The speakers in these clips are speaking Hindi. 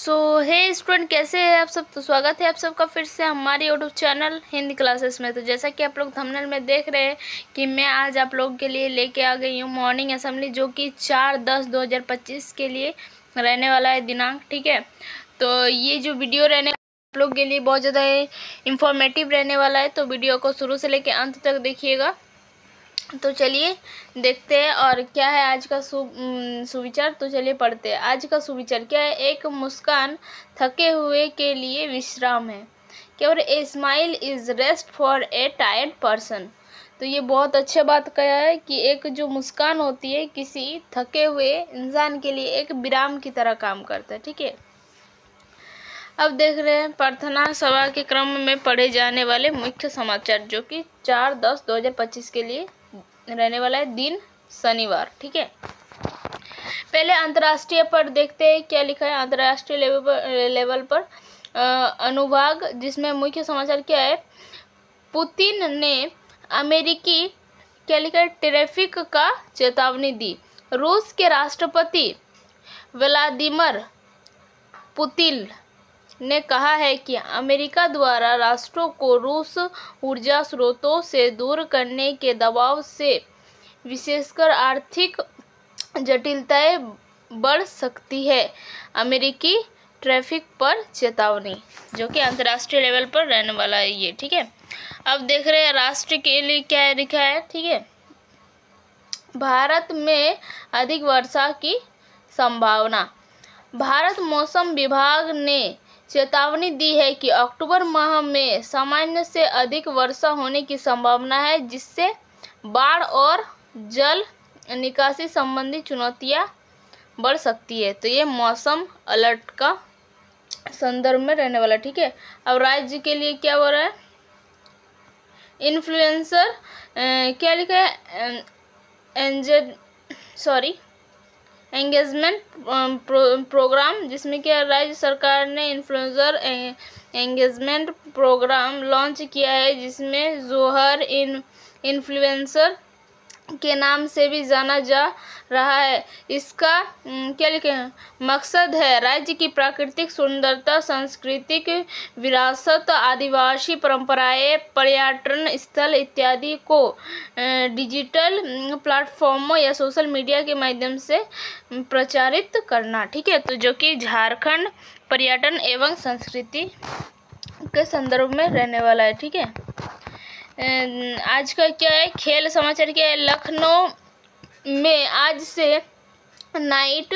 सो हे स्टूडेंट, कैसे हैं आप सब। तो स्वागत है आप सबका फिर से हमारे यूट्यूब चैनल हिंदी क्लासेस में। तो जैसा कि आप लोग थंबनेल में देख रहे हैं कि मैं आज आप लोगों के लिए लेके आ गई हूँ मॉर्निंग असेंबली, जो कि 4/10/2025 के लिए रहने वाला है दिनांक। ठीक है, तो ये जो वीडियो रहने आप लोग के लिए बहुत ज़्यादा इंफॉर्मेटिव रहने वाला है, तो वीडियो को शुरू से लेकर अंत तक देखिएगा। तो चलिए देखते हैं और क्या है आज का सुविचार। तो चलिए पढ़ते हैं। आज का सुविचार क्या है। एक मुस्कान थके हुए के लिए विश्राम है। क्या और a smile is rest for a tired person. तो ये बहुत अच्छा बात कहा है कि एक जो मुस्कान होती है किसी थके हुए इंसान के लिए एक विराम की तरह काम करता है। ठीक है, अब देख रहे हैं प्रार्थना सभा के क्रम में पढ़े जाने वाले मुख्य समाचार, जो कि 4/10/2025 के लिए रहने वाला है दिन शनिवार। ठीक है, पहले अंतर्राष्ट्रीय पर देखते हैं क्या लिखा है। अंतर्राष्ट्रीय लेवल पर अनुभाग, जिसमें मुख्य समाचार क्या है। पुतिन ने अमेरिकी क्या लिखा है ट्रैफिक का चेतावनी दी। रूस के राष्ट्रपति व्लादिमीर पुतिन ने कहा है कि अमेरिका द्वारा राष्ट्रों को रूस ऊर्जा स्रोतों से दूर करने के दबाव से विशेषकर आर्थिक जटिलताएं बढ़ सकती है। अमेरिकी ट्रैफिक पर चेतावनी, जो कि अंतर्राष्ट्रीय लेवल पर रहने वाला है ये। ठीक है, अब देख रहे हैं राष्ट्र के लिए क्या लिखा है। ठीक है, भारत में अधिक वर्षा की संभावना। भारत मौसम विभाग ने चेतावनी दी है कि अक्टूबर माह में सामान्य से अधिक वर्षा होने की संभावना है, जिससे बाढ़ और जल निकासी संबंधी चुनौतियां बढ़ सकती है। तो ये मौसम अलर्ट का संदर्भ में रहने वाला। ठीक है, अब राज्य के लिए क्या हो रहा है। इन्फ्लुएंसर क्या लिखा है। एंगेजमेंट प्रोग्राम, जिसमें क्या राज्य सरकार ने इन्फ्लुएंसर एंगेजमेंट प्रोग्राम लॉन्च किया है, जिसमें जोहर इन्फ्लुएंसर के नाम से भी जाना जा रहा है। इसका क्या लिखे हैं मकसद है राज्य की प्राकृतिक सुंदरता, सांस्कृतिक विरासत, आदिवासी परंपराएं, पर्यटन स्थल इत्यादि को डिजिटल प्लेटफॉर्मों या सोशल मीडिया के माध्यम से प्रचारित करना। ठीक है, तो जो कि झारखंड पर्यटन एवं संस्कृति के संदर्भ में रहने वाला है। ठीक है, आज का क्या है खेल समाचार क्या है। लखनऊ में आज से नाइट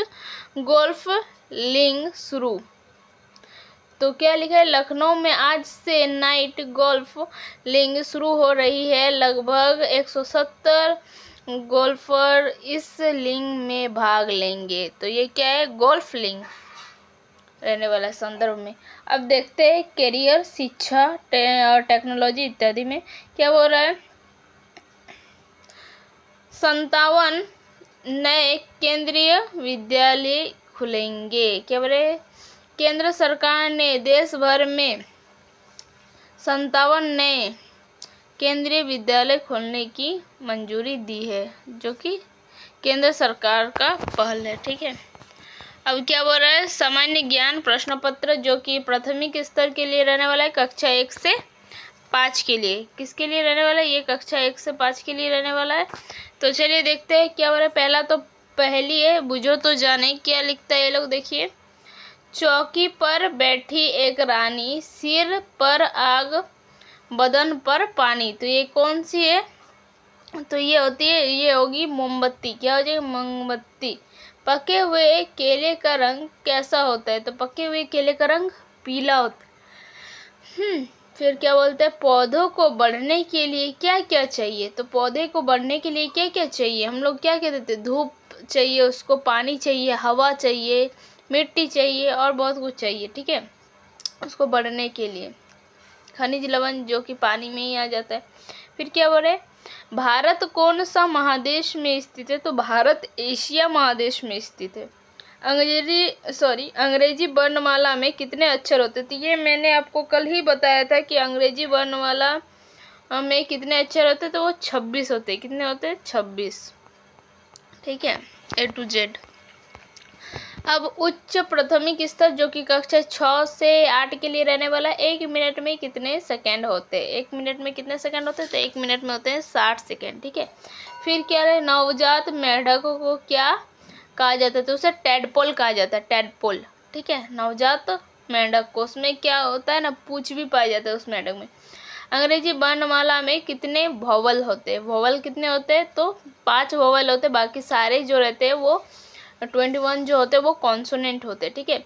गोल्फ लीग शुरू। तो क्या लिखा है, लखनऊ में आज से नाइट गोल्फ लीग शुरू हो रही है। लगभग 170 गोल्फर इस लीग में भाग लेंगे। तो ये क्या है, गोल्फ लीग रहने वाला संदर्भ में। अब देखते हैं करियर, शिक्षा और टेक्नोलॉजी इत्यादि में क्या हो रहा है। 57 नए केंद्रीय विद्यालय खुलेंगे। क्या बोल रहे, केंद्र सरकार ने देश भर में 57 नए केंद्रीय विद्यालय खोलने की मंजूरी दी है, जो कि केंद्र सरकार का पहल है। ठीक है, अब क्या बोल रहा है। सामान्य ज्ञान प्रश्न पत्र, जो कि प्राथमिक स्तर के लिए रहने वाला है, कक्षा 1 से 5 के लिए। किसके लिए रहने वाला है, ये कक्षा 1 से 5 के लिए रहने वाला है। तो चलिए देखते हैं क्या बोल रहा है। पहला तो पहली है, बुझो तो जाने। क्या लिखता है ये लोग देखिए। चौकी पर बैठी एक रानी, सिर पर आग बदन पर पानी। तो ये कौन सी है, तो ये होती है, ये होगी मोमबत्ती। क्या हो जाएगी, मोमबत्ती। पके हुए केले का रंग कैसा होता है, तो पके हुए केले का रंग पीला होता है। फिर क्या बोलते हैं, पौधों को बढ़ने के लिए क्या क्या चाहिए। तो पौधे को बढ़ने के लिए क्या क्या चाहिए, हम लोग क्या कहते थे, धूप चाहिए, उसको पानी चाहिए, हवा चाहिए, मिट्टी चाहिए और बहुत कुछ चाहिए। ठीक है, उसको बढ़ने के लिए खनिज लवण, जो कि पानी में ही आ जाता है। फिर क्या बोल रहे हैं, भारत कौन सा महादेश में स्थित है। तो भारत एशिया महादेश में स्थित है। अंग्रेजी वर्णमाला में कितने अक्षर होते हैं। तो ये मैंने आपको कल ही बताया था कि अंग्रेजी वर्णमाला में कितने अक्षर होते हैं। तो वो 26 होते हैं। कितने होते हैं, 26। ठीक है, A to Z। अब उच्च प्राथमिक स्तर जो कि कक्षा 6 से 8 के लिए रहने वाला, 1 मिनट में कितने सेकंड होते हैं? 1 मिनट में कितने सेकंड होते हैं? तो 1 मिनट में होते हैं 60 सेकंड। ठीक है, फिर क्या है, नवजात मेंढकों को क्या कहा जाता है? तो उसे टेडपोल कहा जाता है, टेडपोल। ठीक है, नवजात मेंढक को, उसमें क्या होता है ना, पूंछ भी पाया जाता है उस मेंढक में। अंग्रेजी वर्णमाला में कितने वोवल होते हैं? वोवल कितने होते हैं? तो 5 वोवल होते हैं, बाकी सारे जो रहते हैं वो 21 जो होते हैं वो कॉन्सोनेंट होते हैं। ठीक है,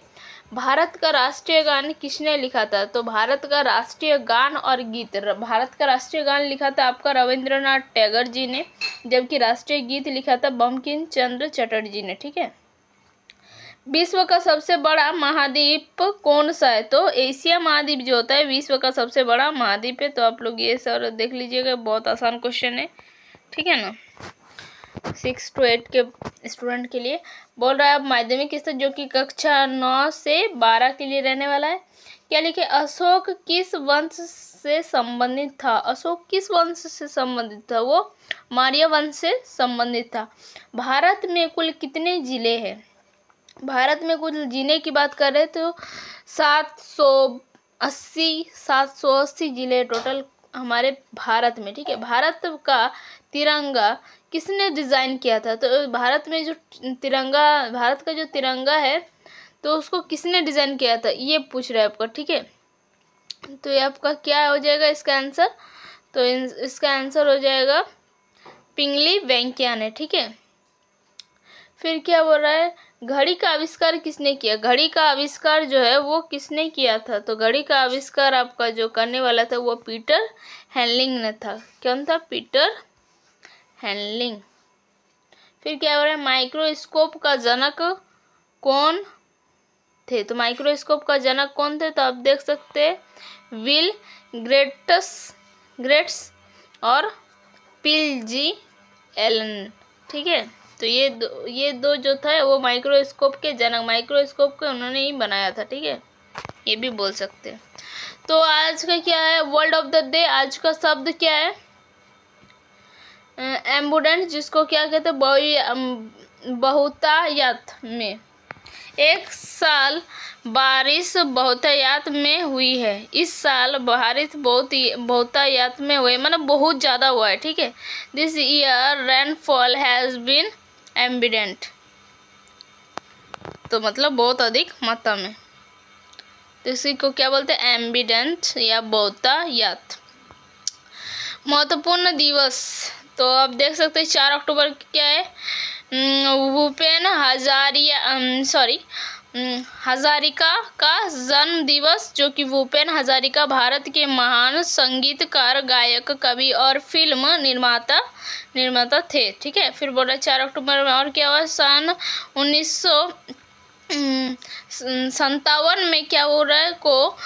भारत का राष्ट्रीय गान किसने लिखा था? तो भारत का राष्ट्रीय गान और गीत, भारत का राष्ट्रीय गान लिखा था आपका रविंद्रनाथ टैगोर जी ने, जबकि राष्ट्रीय गीत लिखा था बंकिम चंद्र चटर्जी ने। ठीक है, विश्व का सबसे बड़ा महाद्वीप कौन सा है? तो एशिया महाद्वीप जो होता है विश्व का सबसे बड़ा महाद्वीप है। तो आप लोग ये सर देख लीजिएगा, बहुत आसान क्वेश्चन है। ठीक है ना, 6 to 8 के स्टूडेंट के लिए बोल रहा है। अब माध्यमिक स्तर जो कि कक्षा 9 से 12 के लिए रहने वाला है, क्या लिखे? अशोक किस वंश से संबंधित था? अशोक किस वंश से संबंधित था? वो मौर्य वंश से संबंधित था। भारत में कुल कितने जिले हैं? भारत में कुल जिले की बात कर रहे तो 780 जिले टोटल हमारे भारत में। ठीक है, भारत का तिरंगा किसने डिज़ाइन किया था? तो भारत में जो तिरंगा, भारत का जो तिरंगा है तो उसको किसने डिज़ाइन किया था, ये पूछ रहा है आपका। ठीक है, तो ये आपका क्या हो जाएगा इसका आंसर? तो इसका आंसर हो जाएगा पिंगली वेंकैया ने। ठीक है, फिर क्या बोल रहा है, घड़ी का आविष्कार किसने किया? घड़ी का आविष्कार जो है वो किसने किया था? तो घड़ी का आविष्कार आपका जो करने वाला था वो पीटर हेनलिंग ने था। कौन था? पीटर हेनलिंग। फिर क्या हो रहा है, माइक्रोस्कोप का जनक कौन थे? तो माइक्रोस्कोप का जनक कौन थे? तो आप देख सकते हैं विल ग्रेट्स और पिल जी एलन। ठीक है, तो ये दो जो था वो माइक्रोस्कोप के जनक, माइक्रोस्कोप को उन्होंने ही बनाया था। ठीक है, ये भी बोल सकते हैं। तो आज का क्या है, वर्ड ऑफ द डे, आज का शब्द क्या है? एम्बुडेंट, जिसको क्या कहते हैं? बहुतायत में। एक साल बारिश बहुतायत में हुई है। इस साल बारिश बहुतायत में हुई, मतलब बहुत ज़्यादा हुआ है। ठीक है, this year rainfall has been abundant, तो मतलब बहुत अधिक मात्रा में। तो इसी को क्या बोलते हैं? एम्बिडेंट या बहुतायत। महत्वपूर्ण दिवस, तो आप देख सकते हैं 4 अक्टूबर क्या है? भूपेन हजारिका का जन्म दिवस, जो कि भूपेन हजारिका भारत के महान संगीतकार, गायक, कवि और फिल्म निर्माता थे। ठीक है, फिर बोला 4 अक्टूबर में और क्या हुआ? सन 1957 में क्या हो रहा है को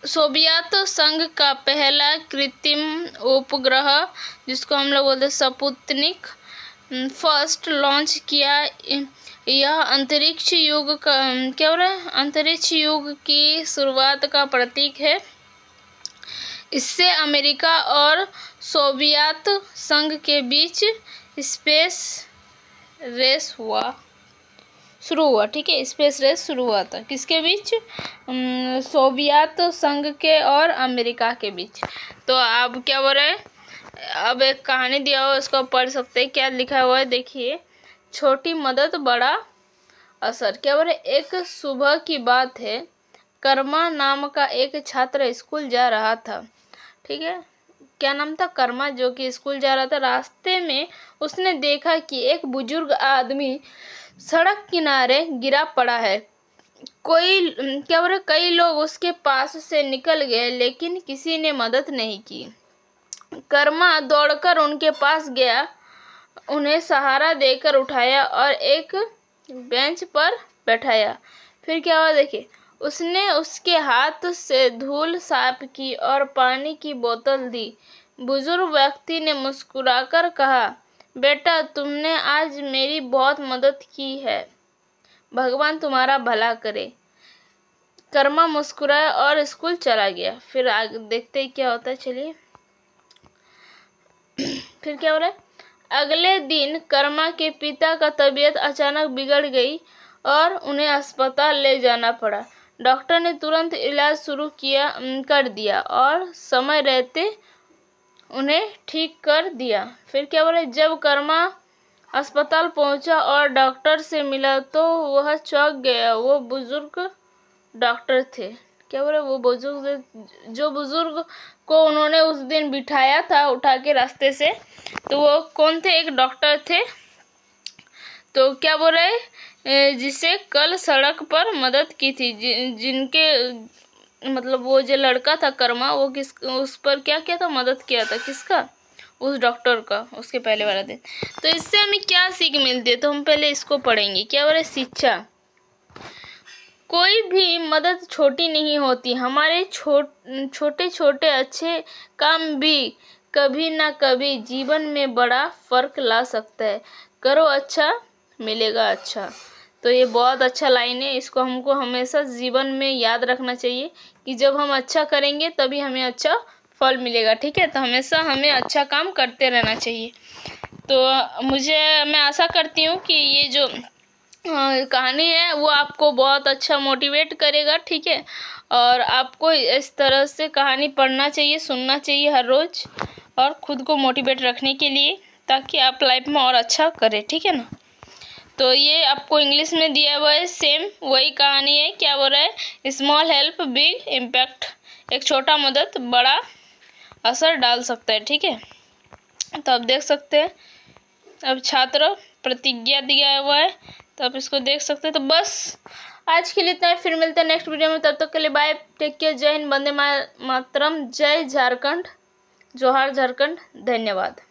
सोवियत संघ का पहला कृत्रिम उपग्रह, जिसको हम लोग बोलते हैं स्पुतनिक फर्स्ट, लॉन्च किया। यह अंतरिक्ष युग का क्या हो रहा है? अंतरिक्ष युग की शुरुआत का प्रतीक है। इससे अमेरिका और सोवियत संघ के बीच स्पेस रेस शुरू हुआ। ठीक है, स्पेस रेस शुरू हुआ था किसके बीच? सोवियत संघ के और अमेरिका के बीच। तो अब क्या बोल रहे हैं, अब एक कहानी दिया हुआ उसको पढ़ सकते हैं। क्या लिखा हुआ है देखिए, छोटी मदद बड़ा असर। क्या बोल रहे, एक सुबह की बात है, कर्मा नाम का एक छात्र स्कूल जा रहा था। ठीक है, क्या नाम था? कर्मा, जो कि स्कूल जा रहा था। रास्ते में उसने देखा कि एक बुजुर्ग आदमी सड़क किनारे गिरा पड़ा है। कई लोग उसके पास से निकल गए, लेकिन किसी ने मदद नहीं की। कर्मा दौड़कर उनके पास गया, उन्हें सहारा देकर उठाया और एक बेंच पर बैठाया। फिर क्या हुआ देखिए, उसने उसके हाथ से धूल साफ की और पानी की बोतल दी। बुजुर्ग व्यक्ति ने मुस्कुराकर कहा, बेटा, तुमने आज मेरी बहुत मदद की है, भगवान तुम्हारा भला करे। कर्मा मुस्कुराया और स्कूल चला गया। फिर आगे देखते हैं क्या होता है, चलिए। फिर क्या हो रहा है, अगले दिन कर्मा के पिता का तबीयत अचानक बिगड़ गई। और उन्हें अस्पताल ले जाना पड़ा। डॉक्टर ने तुरंत इलाज शुरू कर दिया और समय रहते उन्हें ठीक कर दिया। फिर क्या बोले, जब कर्मा अस्पताल पहुंचा और डॉक्टर से मिला तो वह चौंक गया। वो बुजुर्ग डॉक्टर थे। क्या बोले, वो बुजुर्ग को उन्होंने उस दिन बिठाया था उठा के रास्ते से, तो वो कौन थे? एक डॉक्टर थे। तो क्या बोल रहे, जिसे कल सड़क पर मदद की थी, जिनके मतलब वो जो लड़का था कर्मा, वो उस पर क्या किया था? मदद किया था। किसका? उस डॉक्टर का, उसके पहले वाला दिन। तो इससे हमें क्या सीख मिलती है? तो हम पहले इसको पढ़ेंगे। क्या बोल रहे? शिक्षा। कोई भी मदद छोटी नहीं होती। हमारे छोटे छोटे अच्छे काम भी कभी ना कभी जीवन में बड़ा फर्क ला सकता है। करो अच्छा, मिलेगा अच्छा। तो ये बहुत अच्छा लाइन है, इसको हमको हमेशा जीवन में याद रखना चाहिए कि जब हम अच्छा करेंगे तभी हमें अच्छा फल मिलेगा। ठीक है, तो हमेशा हमें अच्छा काम करते रहना चाहिए। तो मैं आशा करती हूँ कि ये जो कहानी है वो आपको बहुत अच्छा मोटिवेट करेगा। ठीक है, और आपको इस तरह से कहानी पढ़ना चाहिए, सुनना चाहिए हर रोज़, और ख़ुद को मोटिवेट रखने के लिए, ताकि आप लाइफ में और अच्छा करें। ठीक है ना? तो ये आपको इंग्लिश में दिया हुआ है, सेम वही कहानी है। क्या बोल रहा है? Small help big impact. एक छोटा मदद बड़ा असर डाल सकता है। ठीक है, तो आप देख सकते हैं अब छात्र प्रतिज्ञा दिया हुआ है, तो आप इसको देख सकते हैं। तो बस आज के लिए इतना ही, फिर मिलते हैं नेक्स्ट वीडियो में। तब तक के लिए बाय, टेक केयर, जय हिंद, वंदे मातरम, जय झारखंड, जोहार झारखंड, धन्यवाद।